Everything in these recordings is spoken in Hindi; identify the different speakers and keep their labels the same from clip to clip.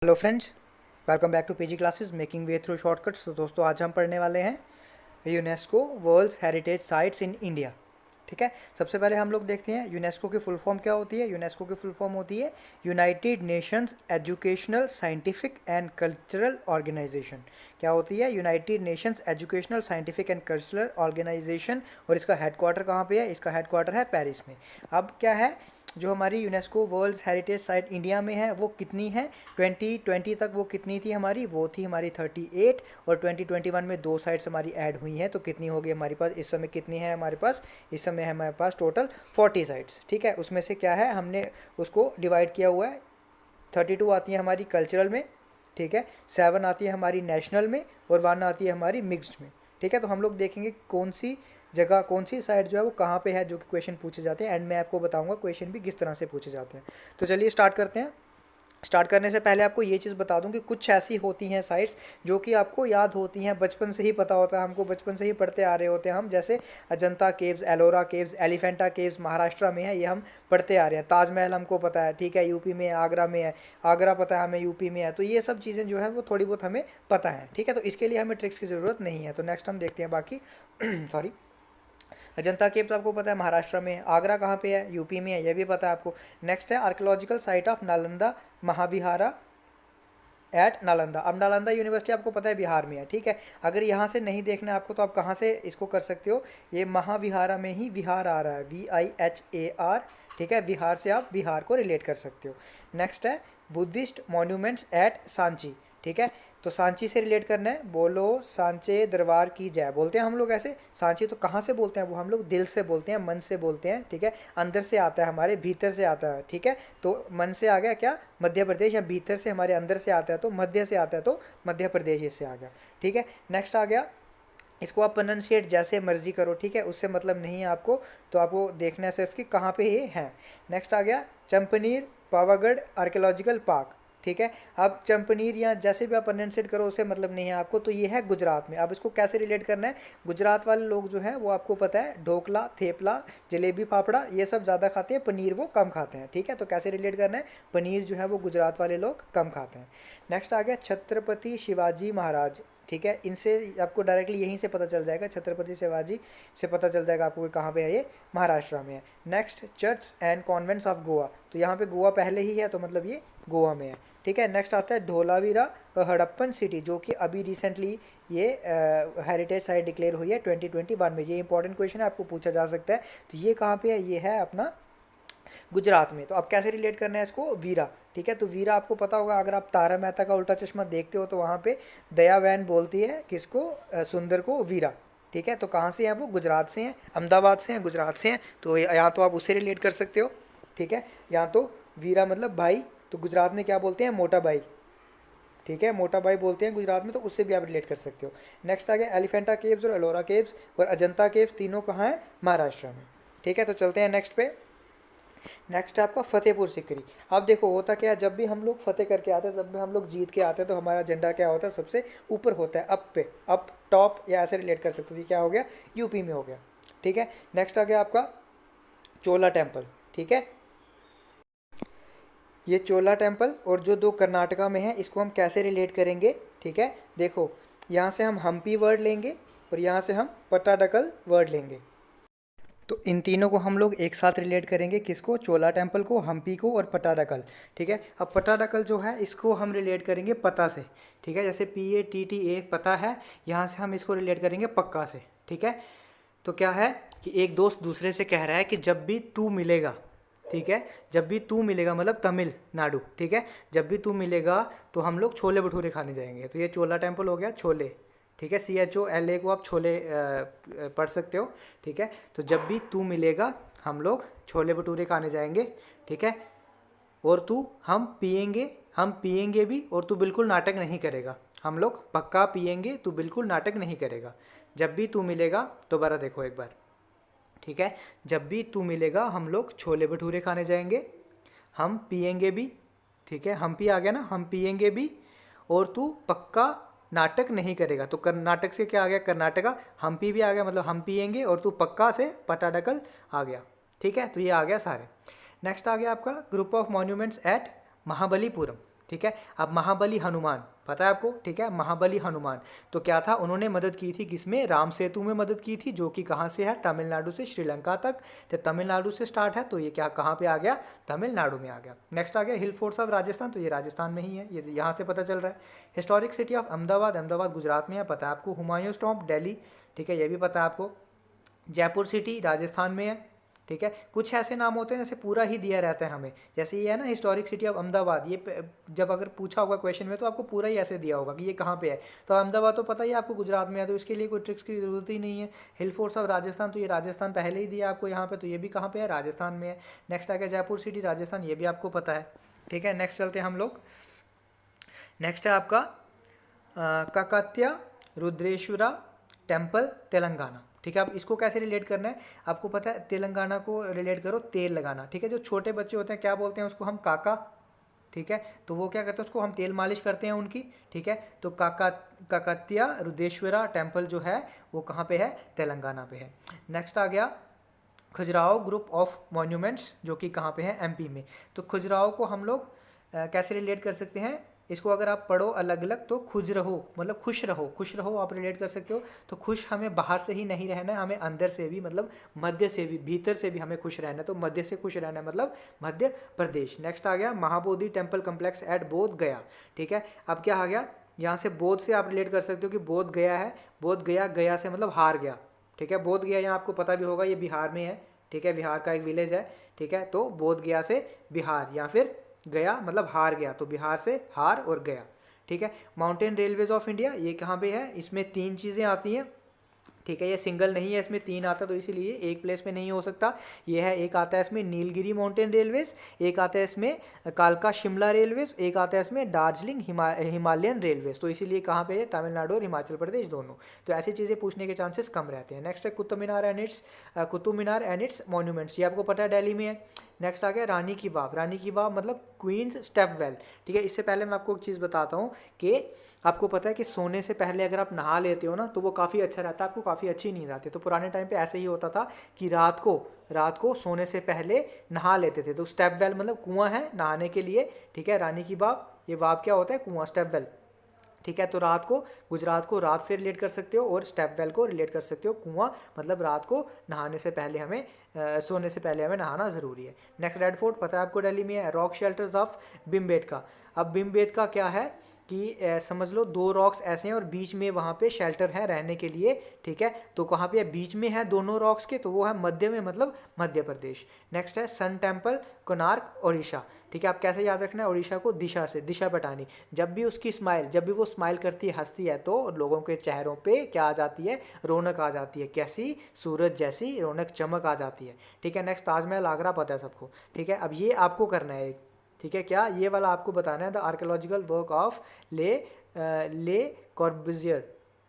Speaker 1: Hello friends, welcome back to PG classes making way through shortcuts. तो दोस्तों आज हम पढ़ने वाले हैं UNESCO world heritage sites in India. ठीक है, सबसे पहले हम लोग देखते हैं यूनेस्को की फुल फॉर्म क्या होती है। यूनेस्को की फुल फॉर्म होती है United Nations Educational Scientific and Cultural Organization. क्या होती है? United Nations Educational Scientific and Cultural Organization. और इसका हेडक्वार्टर कहाँ पे है? इसका हेडक्वार्टर है पेरिस में। अब क्या है, जो हमारी UNESCO world heritage site India में है वो कितनी है? 2020 तक वो कितनी थी हमारी? वो थी हमारी 38। और 2021 में 2 साइट्स हमारी ऐड हुई हैं, तो कितनी होगी हमारे पास? इस समय कितनी है हमारे पास? इस समय है हमारे पास टोटल 40 साइट्स। ठीक है, उसमें से क्या है, हमने उसको डिवाइड किया हुआ है। 32 आती है हमारी कल्चरल में, ठीक है, 7 आती है हमारी नेशनल में, और 1 आती है हमारी मिक्स्ड में। ठीक है, तो हम लोग देखेंगे कौन सी जगह, कौन सी साइड जो है वो कहाँ पे है, जो कि क्वेश्चन पूछे जाते हैं। एंड मैं आपको बताऊंगा क्वेश्चन भी किस तरह से पूछे जाते हैं। तो चलिए स्टार्ट करते हैं। स्टार्ट करने से पहले आपको ये चीज़ बता दूं कि कुछ ऐसी होती हैं साइट्स जो कि आपको याद होती हैं, बचपन से ही पता होता है हमको, बचपन से ही पढ़ते आ रहे होते हैं हम। जैसे Ajanta caves, Ellora caves, Elephanta caves Maharashtra में है, ये हम पढ़ते आ रहे हैं। ताजमहल हमको पता है, ठीक है, यूपी में है, आगरा में है। आगरा पता है हमें, यूपी में है। तो ये सब चीज़ें जो है वो थोड़ी बहुत हमें पता है। ठीक है, तो इसके लिए हमें ट्रिक्स की ज़रूरत नहीं है। तो नेक्स्ट हम देखते हैं बाकी सॉरी, अजंता केव्स आपको पता है महाराष्ट्र में है। आगरा कहाँ पे है? यूपी में है, ये भी पता है आपको। नेक्स्ट है archaeological site of Nalanda Mahavihara at Nalanda. अब नालंदा यूनिवर्सिटी आपको पता है बिहार में है। ठीक है, अगर यहाँ से नहीं देखना है आपको तो आप कहाँ से इसको कर सकते हो? ये महाविहारा में ही विहार आ रहा है, VIHAR। ठीक है, बिहार से आप बिहार को रिलेट कर सकते हो। नेक्स्ट है बुद्धिस्ट मॉन्यूमेंट्स एट सांची। ठीक है, तो सांची से रिलेट करना है। बोलो सांचे दरबार की जय, बोलते हैं हम लोग ऐसे। सांची तो कहाँ से बोलते हैं? वो हम लोग दिल से बोलते हैं, मन से बोलते हैं। ठीक है, अंदर से आता है, हमारे भीतर से आता है। ठीक है, तो मन से आ गया क्या? मध्य प्रदेश। या भीतर से हमारे अंदर से आता है तो मध्य से आता है तो मध्य प्रदेश इससे आ गया। ठीक है, नेक्स्ट आ गया, इसको आप प्रोनाउंसिएट जैसे मर्जी करो। ठीक है, उससे मतलब नहीं है आपको, तो आपको देखना है सिर्फ कि कहाँ पे ये है। नेक्स्ट आ गया चंपनीर पावागढ़ आर्कियोलॉजिकल पार्क। ठीक है, अब चंपनीर या जैसे भी आप प्रोनाउंसिएट करो उससे मतलब नहीं है आपको, तो ये है गुजरात में। अब इसको कैसे रिलेट करना है? गुजरात वाले लोग जो हैं वो आपको पता है ढोकला, थेपला, जलेबी, फाफड़ा ये सब ज़्यादा खाते हैं, पनीर वो कम खाते हैं। ठीक है, तो कैसे रिलेट करना है? पनीर जो है वो गुजरात वाले लोग कम खाते हैं। नेक्स्ट आ गया छत्रपति शिवाजी महाराज। ठीक है, इनसे आपको डायरेक्टली यहीं से पता चल जाएगा, छत्रपति शिवाजी से पता चल जाएगा आपको कहाँ पे है, ये महाराष्ट्र में है। Next church and convents of Goa, तो यहाँ पे गोवा पहले ही है तो मतलब ये गोवा में है। ठीक है, नेक्स्ट आता है धोलावीरा हड़प्पन सिटी, जो कि अभी रिसेंटली ये हेरिटेज साइट डिक्लेयर हुई है 2021 में। ये इंपॉर्टेंट क्वेश्चन है, आपको पूछा जा सकता है। तो ये कहाँ पे है? ये है अपना गुजरात में। तो अब कैसे रिलेट करना है इसको? वीरा। ठीक है, तो वीरा आपको पता होगा, अगर आप तारा मेहता का उल्टा चश्मा देखते हो तो वहाँ पे दया बहन बोलती है किसको? सुंदर को वीरा। ठीक है, तो कहाँ से हैं वो? गुजरात से हैं, अहमदाबाद से हैं, गुजरात से हैं। तो यहाँ तो आप उससे रिलेट कर सकते हो। ठीक है, यहाँ तो वीरा मतलब भाई, तो गुजरात में क्या बोलते हैं? मोटा भाई। ठीक है, मोटा भाई बोलते हैं गुजरात में, तो उससे भी आप रिलेट कर सकते हो। नेक्स्ट आ गया एलिफेंटा केव्स और एलोरा केव्स और अजंता केव्स, तीनों कहाँ है? महाराष्ट्र में। ठीक है, तो चलते हैं नेक्स्ट पे। नेक्स्ट है आपका फतेहपुर सिकरी। अब देखो होता क्या है, जब भी हम लोग फतेह करके आते हैं, जब भी हम लोग जीत के आते हैं, तो हमारा झंडा क्या होता है? सबसे ऊपर होता है, अप पे, अप टॉप, या ऐसे रिलेट कर सकते हो। ये क्या हो गया? यूपी में हो गया। ठीक है, नेक्स्ट आ गया आपका चोला टेम्पल। ठीक है, ये चोला टेम्पल और जो 2 कर्नाटका में है, इसको हम कैसे रिलेट करेंगे? ठीक है, देखो यहाँ से हम हम्पी वर्ड लेंगे और यहाँ से हम पट्टाडकल वर्ड लेंगे। तो इन तीनों को हम लोग एक साथ रिलेट करेंगे, किसको? चोला टेम्पल को, हम्पी को और पट्टाडकल। ठीक है, अब पट्टाडकल जो है इसको हम रिलेट करेंगे पता से। ठीक है, जैसे PATTA पता है, यहाँ से हम इसको रिलेट करेंगे पक्का से। ठीक है, तो क्या है कि एक दोस्त दूसरे से कह रहा है कि जब भी तू मिलेगा, ठीक है, जब भी तू मिलेगा मतलब तमिलनाडु। ठीक है, जब भी तू मिलेगा तो हम लोग छोले भटूरे खाने जाएंगे। तो ये चोला टेम्पल हो गया छोले। ठीक है, CHOLA को आप छोले पढ़ सकते हो। ठीक है, तो जब भी तू मिलेगा हम लोग छोले भटूरे खाने जाएंगे। ठीक है, और तू हम पिएंगे भी, और तू बिल्कुल नाटक नहीं करेगा। हम लोग पक्का पिएंगे, तू बिल्कुल नाटक नहीं करेगा। जब भी तू मिलेगा, दोबारा देखो एक बार। ठीक है, जब भी तू मिलेगा हम लोग छोले भटूरे खाने जाएंगे, हम पिएंगे भी। ठीक है, हम पी आ गया ना, हम पिएंगे भी, और तू पक्का नाटक नहीं करेगा। तो कर्नाटक से क्या आ गया? कर्नाटका। हम्पी भी आ गया, मतलब हम पिएंगे, और तू पक्का से पट्टाडकल आ गया। ठीक है, तो ये आ गया सारे। नेक्स्ट आ गया आपका group of monuments at Mahabalipuram. ठीक है। अब महाबली हनुमान पता है आपको, ठीक है, महाबली हनुमान तो क्या था, उन्होंने मदद की थी किसमें, राम सेतु में मदद की थी, जो कि कहाँ से है, तमिलनाडु से श्रीलंका तक। तो तमिलनाडु से स्टार्ट है तो ये क्या कहाँ पे आ गया, तमिलनाडु में आ गया। नेक्स्ट आ गया हिल फोर्ट्स ऑफ राजस्थान, तो ये राजस्थान में ही है, ये यहाँ से पता चल रहा है। Historic city of Ahmedabad, Ahmedabad Gujarat में है, पता है आपको। हुमायूं टॉम्ब दिल्ली, ठीक है, ये भी पता है आपको। जयपुर सिटी राजस्थान में है, ठीक है। कुछ ऐसे नाम होते हैं जैसे पूरा ही दिया रहता है हमें, जैसे ये है ना हिस्टोरिक सिटी ऑफ अहमदाबाद, ये जब अगर पूछा होगा क्वेश्चन में तो आपको पूरा ही ऐसे दिया होगा कि ये कहाँ पे है। तो अहमदाबाद तो पता ही आपको गुजरात में है, तो इसके लिए कोई ट्रिक्स की जरूरत ही नहीं है। हिल फोर्ट्स ऑफ राजस्थान, तो ये राजस्थान पहले ही दिया आपको यहाँ पे, तो ये भी कहाँ पे है, राजस्थान में है। नेक्स्ट आ गया जयपुर सिटी राजस्थान, ये भी आपको पता है, ठीक है। नेक्स्ट चलते हैं हम लोग, नेक्स्ट है आपका काकत्या रुद्रेश्वरा टेम्पल तेलंगाना, ठीक है। अब इसको कैसे रिलेट करना है, आपको पता है, तेलंगाना को रिलेट करो तेल लगाना, ठीक है। जो छोटे बच्चे होते हैं क्या बोलते हैं उसको हम, काका, ठीक है। तो वो क्या करते हैं, उसको हम तेल मालिश करते हैं उनकी, ठीक है। तो काकत्या रुद्रेश्वरा टेम्पल जो है वो कहाँ पे है, तेलंगाना पे है। नेक्स्ट आ गया खजुराहो ग्रुप ऑफ मॉन्यूमेंट्स, जो कि कहाँ पे है, एमपी में। तो खजुराहो को हम लोग कैसे रिलेट कर सकते हैं, इसको अगर आप पढ़ो अलग अलग तो खुश रहो मतलब खुश रहो, खुश रहो आप रिलेट कर सकते हो। तो खुश हमें बाहर से ही नहीं रहना है, हमें अंदर से भी मतलब मध्य से भी, भीतर से भी हमें खुश रहना है। तो मध्य से खुश रहना है मतलब मध्य प्रदेश। नेक्स्ट आ गया महाबोधि टेम्पल कम्प्लेक्स एट बोध गया, ठीक है। अब क्या आ गया, यहाँ से बोध से आप रिलेट कर सकते हो कि बोध गया है, बोध गया, गया से मतलब हार गया, ठीक है। बोध गया यहाँ आपको पता भी होगा ये बिहार में है, ठीक है, बिहार का एक विलेज है, ठीक है। तो बोध गया से बिहार, या फिर गया मतलब हार गया, तो बिहार से हार और गया, ठीक है। माउंटेन रेलवेज ऑफ इंडिया, ये कहाँ पे है, इसमें 3 चीज़ें आती हैं, ठीक है। ये सिंगल नहीं है, इसमें 3 आता है, तो इसीलिए एक प्लेस में नहीं हो सकता। ये है, एक आता है इसमें नीलगिरी माउंटेन रेलवेज, एक आता है इसमें कालका शिमला रेलवेज, एक आता है इसमें दार्जिलिंग हिमालयन रेलवेज। तो इसीलिए कहाँ पे है, तमिलनाडु और हिमाचल प्रदेश दोनों। तो ऐसी चीज़ें पूछने के चांसेस कम रहते हैं। नेक्स्ट है Qutub Minar and it's monuments, ये आपको पता है दिल्ली में है। नेक्स्ट आ गया रानी की बाव, रानी की बाव मतलब क्वींस स्टेप वेल, ठीक है। इससे पहले मैं आपको एक चीज़ बताता हूँ कि आपको पता है कि सोने से पहले अगर आप नहा लेते हो ना तो वो काफ़ी अच्छा रहता है, आपको काफ़ी अच्छी नींद आती है। तो पुराने टाइम पे ऐसे ही होता था कि रात को सोने से पहले नहा लेते थे। तो स्टेप वेल मतलब कुआं है नहाने के लिए, ठीक है। रानी की बाव, ये बाव क्या होता है, कुआं, स्टेप वेल, ठीक है। तो रात को, गुजरात को रात से रिलेट कर सकते हो और स्टेप वेल को रिलेट कर सकते हो कुआं, मतलब रात को नहाने से पहले हमें सोने से पहले हमें नहाना ज़रूरी है। नेक्स्ट रेड फोर्ट पता है आपको दिल्ली में है। रॉक शेल्टर्स ऑफ भीमबेटका, अब भीमबेटका क्या है कि समझ लो 2 रॉक्स ऐसे हैं और बीच में वहाँ पे शेल्टर है रहने के लिए, ठीक है। तो कहाँ पे है, बीच में है दोनों रॉक्स के, तो वो है मध्य में मतलब मध्य प्रदेश। नेक्स्ट है सन टेम्पल कोणार्क ओडिशा, ठीक है। आप कैसे याद रखना है, ओडिशा को दिशा से, दिशा बतानी। जब भी उसकी स्माइल, जब भी वो स्माइल करती है, हंसती है, तो लोगों के चेहरों पे क्या आ जाती है, रौनक आ जाती है, कैसी, सूरज जैसी रौनक, चमक आ जाती है, ठीक है। नेक्स्ट ताजमहल आगरा पता है सबको, ठीक है। अब ये आपको करना है, ठीक है, क्या ये वाला आपको बताना है, द आर्कियोलॉजिकल वर्क ऑफ ले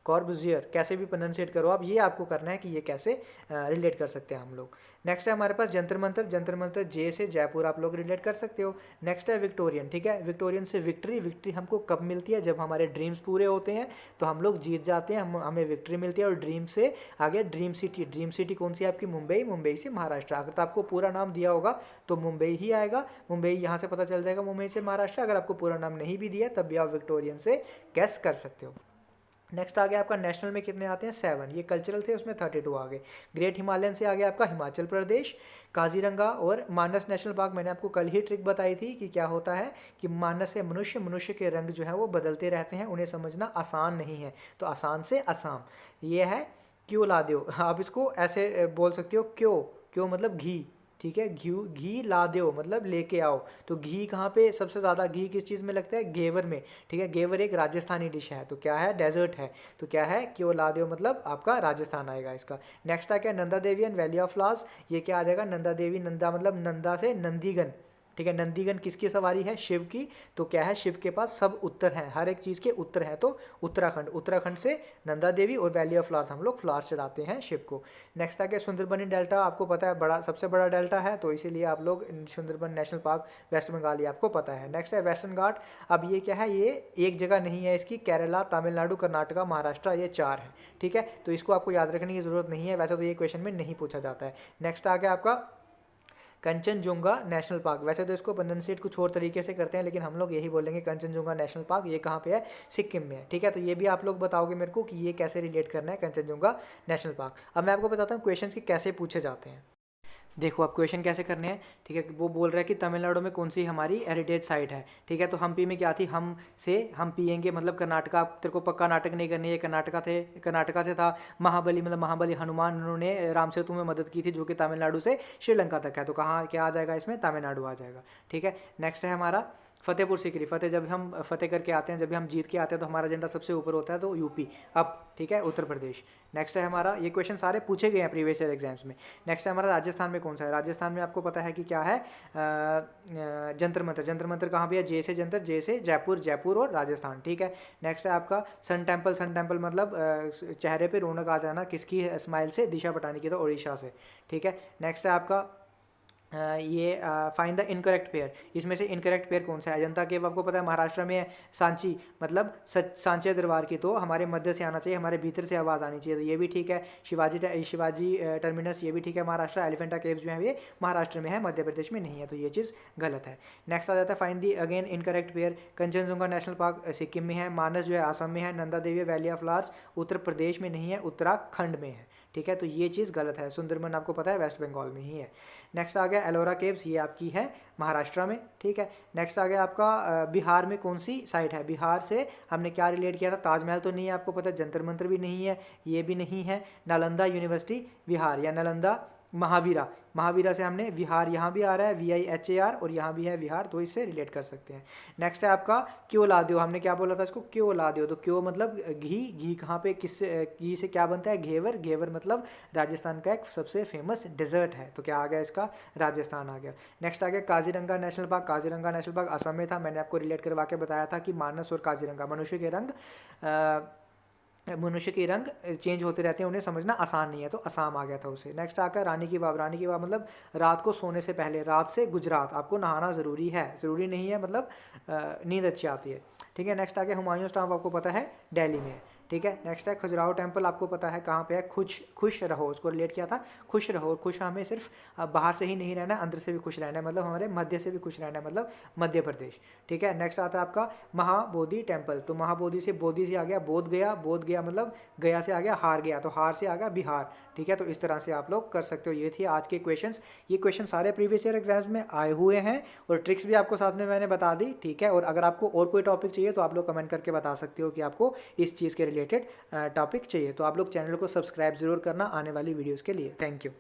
Speaker 1: कॉर्बुजियर, कैसे भी प्रोनाउंसिएट करो आप, ये आपको करना है कि ये कैसे रिलेट कर सकते हैं हम लोग। नेक्स्ट है हमारे पास जंतर मंतर, जंतर मंतर जे से जयपुर आप लोग रिलेट कर सकते हो। नेक्स्ट है विक्टोरियन, ठीक है। विक्टोरियन से विक्ट्री, विक्ट्री हमको कब मिलती है, जब हमारे ड्रीम्स पूरे होते हैं, तो हम लोग जीत जाते हैं, हमें विक्ट्री मिलती है। और ड्रीम से आगे ड्रीम सिटी, ड्रीम सिटी कौन सी है आपकी, मुंबई, मुंबई से महाराष्ट्र। अगर तो आपको पूरा नाम दिया होगा तो मुंबई ही आएगा, मुंबई यहाँ से पता चल जाएगा, मुंबई से महाराष्ट्र। अगर आपको पूरा नाम नहीं भी दिया तब भी आप विक्टोरियन से गेस कर सकते हो। नेक्स्ट आ गया आपका नेशनल में कितने आते हैं, 7, ये कल्चरल थे उसमें 32 आ गए। ग्रेट हिमालयन से आ गया आपका हिमाचल प्रदेश, काजीरंगा और मानस नेशनल पार्क। मैंने आपको कल ही ट्रिक बताई थी कि क्या होता है कि मानस है मनुष्य, मनुष्य के रंग जो है वो बदलते रहते हैं, उन्हें समझना आसान नहीं है। तो आसान से असम, ये है क्यों ला दो, आप इसको ऐसे बोल सकते हो, क्यों, क्यों मतलब घी, ठीक है। घी ला दो मतलब लेके आओ। तो घी कहाँ पे सबसे ज़्यादा घी किस चीज़ में लगता है, घेवर में, ठीक है। घेवर एक राजस्थानी डिश है, तो क्या है, डेजर्ट है, तो क्या है, क्यों ला दो मतलब आपका राजस्थान आएगा इसका। नेक्स्ट आ क्या, Nanda Devi and valley of flowers, ये क्या आ जाएगा, नंदा देवी, नंदा मतलब नंदा से नंदीगन, ठीक है। नंदीगन किसकी सवारी है, शिव की। तो क्या है, शिव के पास सब उत्तर हैं, हर एक चीज़ के उत्तर हैं। तो उत्तराखंड, उत्तराखंड से नंदा देवी और वैली ऑफ फ्लावर्स, हम लोग फ्लावर्स चढ़ाते हैं शिव को। नेक्स्ट आ गया सुंदरबनी डेल्टा, आपको पता है बड़ा, सबसे बड़ा डेल्टा है, तो इसीलिए आप लोग सुंदरबन नेशनल पार्क वेस्ट बंगाल, ये आपको पता है। नेक्स्ट है वेस्टर्न घाट, अब ये क्या है, ये एक जगह नहीं है इसकी, केरला, तमिलनाडु, कर्नाटका, महाराष्ट्र, ये 4 है, ठीक है। तो इसको आपको याद रखने की जरूरत नहीं है, वैसे तो ये क्वेश्चन में नहीं पूछा जाता है। नेक्स्ट आ गया आपका कंचनजुंगा नेशनल पार्क। वैसे तो इसको प्रोनाउंसिएट कुछ और तरीके से करते हैं, लेकिन हम लोग यही बोलेंगे कंचनजुंगा नेशनल पार्क। ये कहाँ पे है? सिक्किम में है। ठीक है, तो ये भी आप लोग बताओगे मेरे को कि ये कैसे रिलेट करना है कंचनजुंगा नेशनल पार्क। अब मैं आपको बताता हूँ क्वेश्चन के कैसे पूछे जाते हैं। देखो अब क्वेश्चन कैसे करने हैं। ठीक है, वो बोल रहा है कि तमिलनाडु में कौन सी हमारी हेरिटेज साइट है। ठीक है, तो हम्पी में क्या थी? हम से हम पियेंगे मतलब कर्नाटका। तेरे को पक्का नाटक नहीं करनी है, कर्नाटका से था। महाबली मतलब महाबली हनुमान, उन्होंने राम सेतु में मदद की थी, जो कि तमिलनाडु से श्रीलंका तक है। तो कहाँ क्या आ जाएगा इसमें? तमिलनाडु आ जाएगा। ठीक है, नेक्स्ट है हमारा फतेहपुर सीकरी। जब हम फतेह करके आते हैं, जब भी हम जीत के आते हैं तो हमारा झंडा सबसे ऊपर होता है, तो यूपी। अब ठीक है, उत्तर प्रदेश। नेक्स्ट है हमारा, ये क्वेश्चन सारे पूछे गए हैं प्रीवियस ईयर एग्जाम्स में। नेक्स्ट है हमारा राजस्थान में कौन सा है? राजस्थान में आपको पता है कि क्या है? जंतर मंतर। जंतर मंतर कहाँ पे है? जे से जंतर, जे से जयपुर, जयपुर और राजस्थान। ठीक है, नेक्स्ट है आपका सन टेम्पल। सन टेम्पल मतलब चेहरे पे रौनक आ जाना, किसकी स्माइल से? दिशा पटानी की, तो उड़ीसा से। ठीक है, नेक्स्ट है आपका ये फाइंड द इनकरेक्ट पेयर। इसमें से इनकरेक्ट पेयर कौन सा है? अजंता केव आपको पता है महाराष्ट्र में है। सांची मतलब सांचे दरबार की, तो हमारे मध्य से आना चाहिए, हमारे भीतर से आवाज़ आनी चाहिए, तो ये भी ठीक है। शिवाजी टर्मिनस, ये भी ठीक है महाराष्ट्र। एलिफेंटा केव्स जो है ये महाराष्ट्र में है, मध्य प्रदेश में नहीं है, तो ये चीज़ गलत है। नेक्स्ट आ जाता है find the again incorrect pair. Kanchenjunga national park Sikkim में है, मानस जो है आसाम में है, Nanda Devi valley of flowers Uttar Pradesh में नहीं है, उत्तराखंड में है। ठीक है, तो ये चीज़ गलत है। सुंदरबन आपको पता है वेस्ट बंगाल में ही है। नेक्स्ट आ गया एलोरा केव्स, ये आपकी है महाराष्ट्र में। ठीक है, नेक्स्ट आ गया आपका बिहार में कौन सी साइट है? बिहार से हमने क्या रिलेट किया था? ताजमहल तो नहीं है आपको पता है, जंतर मंतर भी नहीं है, ये भी नहीं है। नालंदा यूनिवर्सिटी बिहार या नालंदा महावीरा। महावीरा से हमने विहार, यहाँ भी आ रहा है VIHAR, और यहाँ भी है विहार, तो इससे रिलेट कर सकते हैं। नेक्स्ट है आपका क्यों ला दो। हमने क्या बोला था इसको? क्यों ला दो। तो क्यों मतलब घी। घी कहाँ पे किससे, घी से क्या बनता है? घेवर। घेवर मतलब राजस्थान का एक सबसे फेमस डेजर्ट है, तो क्या आ गया इसका? राजस्थान आ गया। नेक्स्ट आ गया Kaziranga national park. Kaziranga national park Assam में था। मैंने आपको रिलेट करवा के बताया था कि मानस और काजीरंगा, मनुष्य के रंग चेंज होते रहते हैं, उन्हें समझना आसान नहीं है, तो असम आ गया था उसे। नेक्स्ट आकर रानी की वाव। रानी की वाव मतलब रात को सोने से पहले, रात से गुजरात आपको नहाना ज़रूरी है, ज़रूरी नहीं है मतलब नींद अच्छी आती है। ठीक है, नेक्स्ट आगे हुमायूं स्टॉम्प आपको पता है दिल्ली में है। ठीक है, नेक्स्ट है खजुराहो टेम्पल, आपको पता है कहाँ पे है? खुश रहो, उसको रिलेट किया था। खुश रहो, खुश हमें सिर्फ बाहर से ही नहीं रहना है, अंदर से भी खुश रहना है, मतलब हमारे मध्य से भी खुश रहना है, मतलब मध्य प्रदेश। ठीक है, नेक्स्ट आता है आपका महाबोधि टेम्पल। तो महाबोधि से बोधि से आ गया बोध गया, बोध गया मतलब गया से आ गया हार गया, तो हार से आ गया बिहार। ठीक है, तो इस तरह से आप लोग कर सकते हो। ये थे आज के क्वेश्चंस। ये क्वेश्चन सारे प्रीवियस ईयर एग्जाम्स में आए हुए हैं, और ट्रिक्स भी आपको साथ में मैंने बता दी। ठीक है, और अगर आपको और कोई टॉपिक चाहिए तो आप लोग कमेंट करके बता सकते हो कि आपको इस चीज़ के रिलेटेड टॉपिक चाहिए। तो आप लोग चैनल को सब्सक्राइब जरूर करना आने वाली वीडियोज़ के लिए। Thank you.